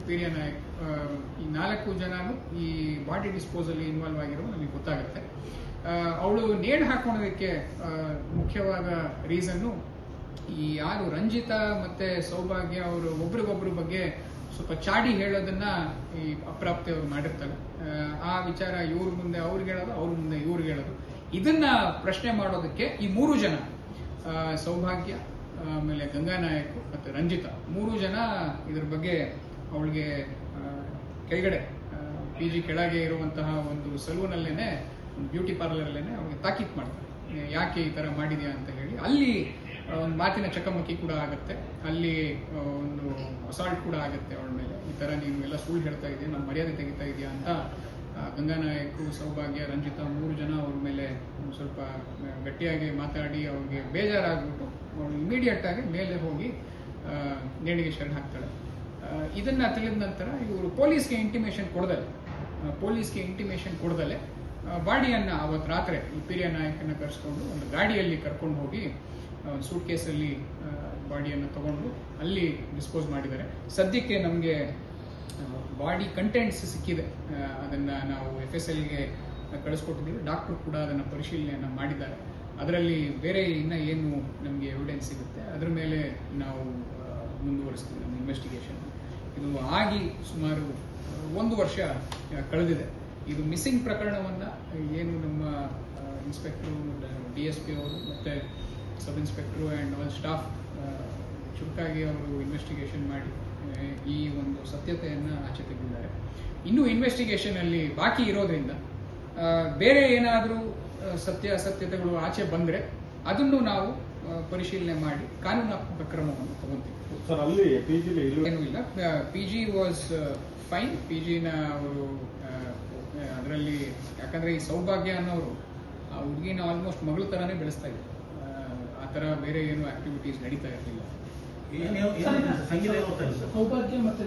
ಪೀರಿಯ ನಾಯಕ್, ಈ 4 ಜನನು ಈ ಬಾಡಿ ಡಿಸ್ಪೋಸಲ್ ಇನ್ವಾಲ್ವ್ ಆಗಿರೋ ನಮಗೆ ಗೊತ್ತಾಗುತ್ತೆ. ಅವಳು ನೇಣು ಹಾಕೋಣದಕ್ಕೆ ಮುಖ್ಯವಾದ ರೀಸನ್ನು ಈ ಯಾರು ರಂಜಿತಾ ಮತ್ತೆ ಸೌಭಾಗ್ಯ ಅವರು ಒಬ್ರಿಗೊಬ್ರ ಬಗ್ಗೆ ಸ್ವಲ್ಪ ಚಾಡಿ ಹೇಳೋದನ್ನ ಈ ಅಪ್ರಾಪ್ತಿ ಅವ್ರು ಮಾಡಿರ್ತಾರೆ. ಆ ವಿಚಾರ ಇವ್ರ ಮುಂದೆ ಅವ್ರಿಗೆ ಹೇಳೋದು, ಅವ್ರ ಮುಂದೆ ಇವ್ರಿಗೆ ಹೇಳೋದು. ಇದನ್ನ ಪ್ರಶ್ನೆ ಮಾಡೋದಕ್ಕೆ ಈ 3 ಜನ, ಸೌಭಾಗ್ಯ, ಆಮೇಲೆ ಗಂಗಾನಾಯಕ್ ಮತ್ತೆ ರಂಜಿತಾ, 3 ಜನ ಇದ್ರ ಬಗ್ಗೆ ಅವಳಿಗೆ ಕೆಳಗಡೆ PG ಕೆಳಗೆ ಇರುವಂತಹ ಒಂದು ಸಲೂನಲ್ಲೇನೆ, ಬ್ಯೂಟಿ ಪಾರ್ಲರ್ಲೇನೆ ಅವ್ರಿಗೆ ತಾಕೀತ್ ಮಾಡ್ತಾರೆ, ಯಾಕೆ ಈ ತರ ಮಾಡಿದ್ಯಾ ಅಂತ ಹೇಳಿ. ಅಲ್ಲಿ ಒಂದು ಮಾತಿನ ಚಕಮಕಿ ಕೂಡ ಆಗುತ್ತೆ, ಅಲ್ಲಿ ಒಂದು ಅಸಾಲ್ಟ್ ಕೂಡ ಆಗುತ್ತೆ ಅವಳ ಮೇಲೆ. ಈ ತರ ನೀನು ಎಲ್ಲ ಸುಳ್ಳು ಹೇಳ್ತಾ ಇದೆಯಾ, ನಮ್ಮ ಮರ್ಯಾದೆ ತೆಗಿತಾ ಇದೆಯಾ ಅಂತ ಗಂಗಾನಾಯಕ್, ಸೌಭಾಗ್ಯ, ರಂಜಿತಾ 3 ಜನ ಅವ್ರ ಮೇಲೆ ಸ್ವಲ್ಪ ಗಟ್ಟಿಯಾಗಿ ಮಾತಾಡಿ ಅವ್ರಿಗೆ ಬೇಜಾರಾಗ್ಬಿಟ್ಟು ಅವಳು ಇಮಿಡಿಯೇಟ್ ಆಗಿ ಮೇಲೆ ಹೋಗಿ ನೇಣಿಗೆ ಶರಣ ಹಾಕ್ತಾಳೆ. ಇದನ್ನ ತಿಳಿದ ನಂತರ ಇವರು ಪೊಲೀಸ್ಗೆ ಇಂಟಿಮೇಷನ್ ಕೊಡದಲೆ ಬಾಡಿಯನ್ನ ಅವತ್ತು ರಾತ್ರಿ ಈ ಪೀರಿಯ ನಾಯಕನ ಕರೆಸ್ಕೊಂಡು ಒಂದು ಗಾಡಿಯಲ್ಲಿ ಕರ್ಕೊಂಡು ಹೋಗಿ ಸೂಟ್ ಕೇಸಲ್ಲಿ ಬಾಡಿಯನ್ನು ತಗೊಂಡು ಅಲ್ಲಿ ಡಿಸ್ಪೋಸ್ ಮಾಡಿದ್ದಾರೆ. ಸದ್ಯಕ್ಕೆ ನಮಗೆ ಬಾಡಿ ಕಂಟೆಂಟ್ಸ್ ಸಿಕ್ಕಿದೆ, ಅದನ್ನ ನಾವು FSLಗೆ ಕಳಿಸ್ಕೊಟ್ಟಿದ್ದೀವಿ. ಡಾಕ್ಟರ್ ಕೂಡ ಅದನ್ನು ಪರಿಶೀಲನೆಯನ್ನು ಮಾಡಿದ್ದಾರೆ. ಅದರಲ್ಲಿ ಬೇರೆ ಇನ್ನ ಏನು ನಮಗೆ ಎವಿಡೆನ್ಸ್ ಸಿಗುತ್ತೆ ಅದರ ಮೇಲೆ ನಾವು ಮುಂದುವರಿಸ್ತೀವಿ ನಮ್ಮ ಇನ್ವೆಸ್ಟಿಗೇಷನ್. ಇದು ಆಗಿ ಸುಮಾರು 1 ವರ್ಷ ಕಳೆದಿದೆ. ಇದು ಮಿಸ್ಸಿಂಗ್ ಪ್ರಕರಣವನ್ನ ಏನು ನಮ್ಮ ಇನ್ಸ್ಪೆಕ್ಟರ್, DSP ಅವರು ಮತ್ತೆ sub inspector and all staff ಚುರುಕಾಗಿ ಅವರು ಇನ್ವೆಸ್ಟಿಗೇಷನ್ ಮಾಡಿ ಈ ಒಂದು ಸತ್ಯತೆಯನ್ನು ಆಚೆ ತೆಗೆದಿದ್ದಾರೆ. ಇನ್ನೂ ಇನ್ವೆಸ್ಟಿಗೇಷನ್ ಅಲ್ಲಿ ಬಾಕಿ ಇರೋದ್ರಿಂದ ಬೇರೆ ಏನಾದರೂ ಸತ್ಯಾಸತ್ಯತೆಗಳು ಆಚೆ ಬಂದರೆ ಅದನ್ನು ನಾವು ಪರಿಶೀಲನೆ ಮಾಡಿ ಕಾನೂನಾತ್ಮಕ ಕ್ರಮವನ್ನು ತಗೊಂತೀವಿ. ಸರ್, ಅಲ್ಲಿ ಏನೂ ಇಲ್ಲ. PG was fine. PGನ ಅವರು ಅದರಲ್ಲಿ, ಯಾಕಂದ್ರೆ ಈ ಸೌಭಾಗ್ಯ ಅನ್ನೋರು ಆ ಹುಡುಗಿನ ಆಲ್ಮೋಸ್ಟ್ ಮಗಳ ತರಾನೇ ಬೆಳೆಸ್ತಾ ಇದ್ರು. ಆ ತರ ಬೇರೆ ಏನು ಆಕ್ಟಿವಿಟೀಸ್ ನಡೀತಾ ಇರಲಿಲ್ಲ. ಸೌಭಾಗ್ಯ ಮತ್ತೆ